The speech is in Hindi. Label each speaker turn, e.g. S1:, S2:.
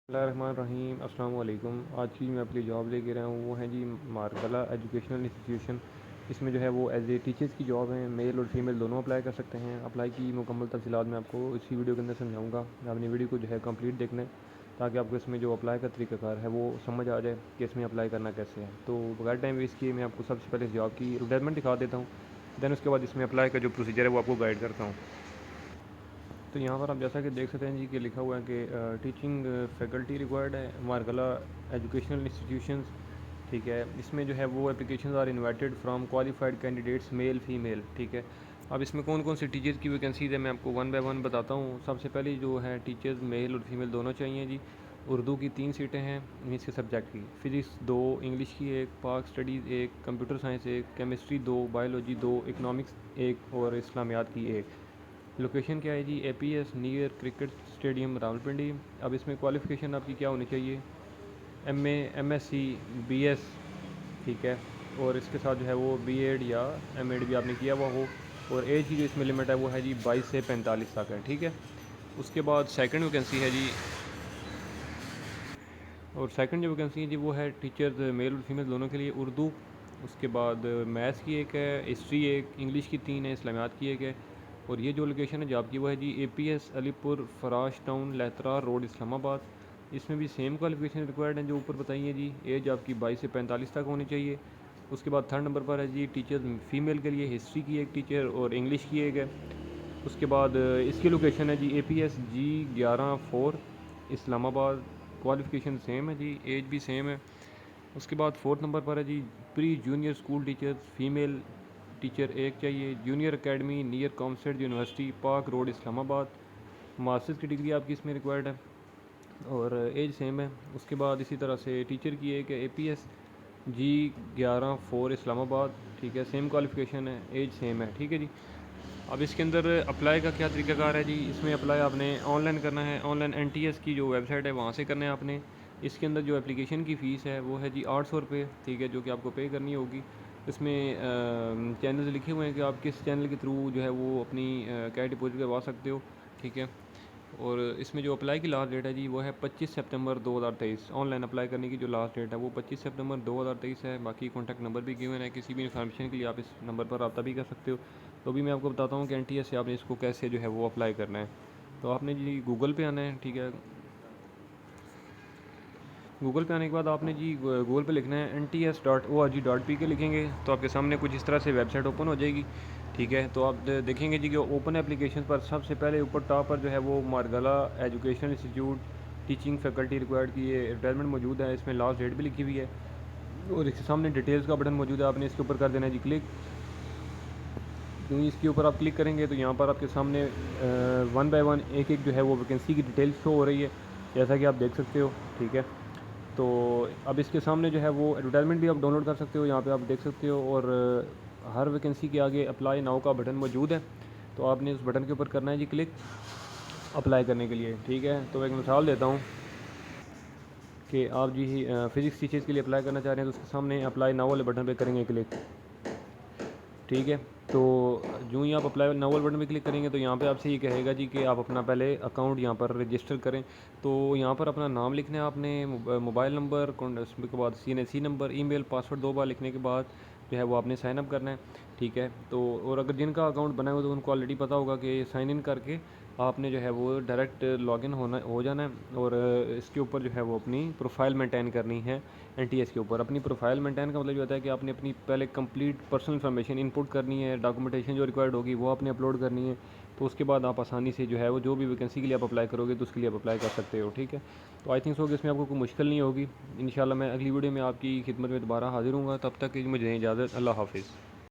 S1: बिस्मिल्लाहिर्रहमानिर्रहीम अस्सलाम वालेकुम। आज की मैं अपनी जॉब लेके रहा हूँ वो है जी मारकला एजुकेशनल इंस्टीट्यूशन। इसमें जो है वो एज ए टीचर्स की जॉब है, मेल और फीमेल दोनों अप्लाई कर सकते हैं। अप्लाई की मुकम्मल तफसीलात मैं आपको इसी वीडियो के अंदर समझाऊंगा। आपने वीडियो को जो है कंप्लीट देखना है ताकि आपको इसमें जो अप्लाई का तरीक़ाकार है वो समझ आ जाए कि इसमें अप्लाई करना कैसे है। तो बगैर टाइम वेस्ट किए मैं आपको सबसे पहले इस जॉब की एडवर्टाइजमेंट दिखा देता हूँ, दैन उसके बाद इसमें अप्लाई का जो प्रोसीजर है वो आपको गाइड करता हूँ। तो यहाँ पर आप जैसा कि देख सकते हैं जी कि लिखा हुआ है कि टीचिंग फैकल्टी रिक्वायर्ड है मारकला एजुकेशनल इंस्टीट्यूशंस। ठीक है, इसमें जो है वो application are invited from qualified candidates male female. ठीक है, अब इसमें कौन कौन से टीचर्स की वैकेंसीज है मैं आपको वन बाय वन बताता हूँ। सबसे पहले जो है टीचर्स मेल और फीमेल दोनों चाहिए जी। उर्दू की 3 सीटें हैं इंग्लिश के सब्जेक्ट की, फ़िज़िक्स 2, इंग्लिश की 1, Pak studies 1, computer science 1, chemistry 2, biology 2, economics 1 और इस्लामियात की 1। लोकेशन क्या है जी, APS near cricket stadium Rawalpindi. अब इसमें क्वालिफ़िकेशन आपकी क्या होनी चाहिए, एमए, एमएससी, बीएस। ठीक है, और इसके साथ जो है वो बीएड या एमएड भी आपने किया हुआ हो। और एज की जो इसमें लिमिट है वो है जी 22 से 45 तक है। ठीक है, उसके बाद सेकंड वैकेंसी है जी, और सेकंड जो वैकेंसी है जी वो है टीचर्स मेल और फीमेल दोनों के लिए उर्दू। उसके बाद मैथ्स की 1 है, हिस्ट्री 1, इंग्लिश की 3 है, इस्लामियात की 1 है। और ये जो लोकेशन है जॉब की वो है जी APS Alipur Farash town Lehtrar road Islamabad. इसमें भी सेम क्वालिफिकेशन रिक्वायर्ड है जो ऊपर बताइए जी। एज आपकी 22 से 45 तक होनी चाहिए। उसके बाद थर्ड नंबर पर है जी टीचर्स फीमेल के लिए हिस्ट्री की 1 टीचर और इंग्लिश की 1 है। उसके बाद इसकी लोकेशन है जी APS G11 4 Islamabad. Qualification same है जी, एज भी सेम है। उसके बाद फोर्थ नंबर पर है जी pre junior school teachers female teacher 1 चाहिए। Junior academy near COMSAT university park road Islamabad. Masters की डिग्री आपकी इसमें रिक्वायर्ड है और एज सेम है। उसके बाद इसी तरह से टीचर की एक APS G11 4 इस्लामाबाद। ठीक है, सेम क्वालिफ़िकेशन है, एज सेम है। ठीक है जी, अब इसके अंदर अप्लाई का क्या तरीकाकार है जी। इसमें अप्लाई आपने ऑनलाइन करना है, ऑनलाइन NTS की जो वेबसाइट है वहाँ से करना है आपने। इसके अंदर जो एप्लीकेशन की फ़ीस है वो है जी 800 रुपये। ठीक है, जो कि आपको पे करनी होगी। इसमें चैनल्स लिखे हुए हैं कि आप किस चैनल के थ्रू जो है वो अपनी कैश डिपॉजिट करवा सकते हो। ठीक है, और इसमें जो अप्लाई की लास्ट डेट है जी वो है 25 सितंबर 2023। ऑनलाइन अप्लाई करने की जो लास्ट डेट है वो 25 सितंबर 2023 है। बाकी कॉन्टैक्ट नंबर भी गिवन है, किसी भी इन्फॉर्मेशन के लिए आप इस नंबर पर रब्ता भी कर सकते हो। तो अभी मैं आपको बताता हूँ कि NTS से आपने इसको कैसे जो है वो अप्लाई करना है। तो आपने जी गूगल पे आना है। ठीक है, गूगल पे आने के बाद आपने जी गूगल पे लिखना है NTS.org.pk लिखेंगे तो आपके सामने कुछ इस तरह से वेबसाइट ओपन हो जाएगी। ठीक है, तो आप देखेंगे जी कि ओपन एप्लीकेशन पर सबसे पहले ऊपर टॉप पर जो है वो Margalla educational institute teaching faculty required की ये एडवर्टाइजमेंट मौजूद है। इसमें लास्ट डेट भी लिखी हुई है और इसके सामने डिटेल्स का बटन मौजूद है। आपने इसके ऊपर कर देना है जी क्लिक। तो इसके ऊपर आप क्लिक करेंगे तो यहाँ पर आपके सामने वन बाय वन एक एक जो है वो वैकेंसी की डिटेल्स शो हो रही है, जैसा कि आप देख सकते हो। ठीक है, तो अब इसके सामने जो है वो एडवर्टाइजमेंट भी आप डाउनलोड कर सकते हो, यहाँ पे आप देख सकते हो। और हर वैकेंसी के आगे अप्लाई नाउ का बटन मौजूद है, तो आपने उस बटन के ऊपर करना है जी क्लिक अप्लाई करने के लिए। ठीक है, तो एक मिसाल देता हूँ कि आप जी फ़िज़िक्स टीचर्स के लिए अप्लाई करना चाह रहे हैं तो उसके सामने अप्लाई नाउ वाले बटन पर करेंगे क्लिक। ठीक है, तो जो ही आप अप्लाई नाउ वाले बटन पे क्लिक करेंगे तो यहाँ पे आपसे ये कहेगा जी कि आप अपना पहले अकाउंट यहाँ पर रजिस्टर करें। तो यहाँ पर अपना नाम लिखना है आपने, मोबाइल नंबर, उसके बाद CNC नंबर, ईमेल, पासवर्ड 2 बार लिखने के बाद जो है वो आपने साइन अप करना है। ठीक है, तो और अगर जिनका अकाउंट बना हुआ तो उनको ऑलरेडी पता होगा कि साइन इन करके आपने जो है वो डायरेक्ट लॉगिन हो जाना है। और इसके ऊपर जो है वो अपनी प्रोफाइल मेंटेन करनी है। NTS के ऊपर अपनी प्रोफाइल मेंटेन का मतलब ये होता है कि आपने अपनी पहले कंप्लीट पर्सनल इन्फॉर्मेशन इनपुट करनी है, डॉक्यूमेंटेशन जो रिक्वायर्ड होगी वो आपने अपलोड करनी है। तो उसके बाद आप आसानी से जो है वो जो भी वैकेंसी के लिए आप अप्लाई करोगे तो उसके लिए आप अप्लाई कर सकते हो। ठीक है, तो आई थिंक सो कि इसमें आपको कोई मुश्किल नहीं होगी। इंशाल्लाह मैं अगली वीडियो में आपकी खिदमत में दोबारा हाजिर हूँ। तब तक की मुझे इजाज़त, अल्लाह हाफिज़।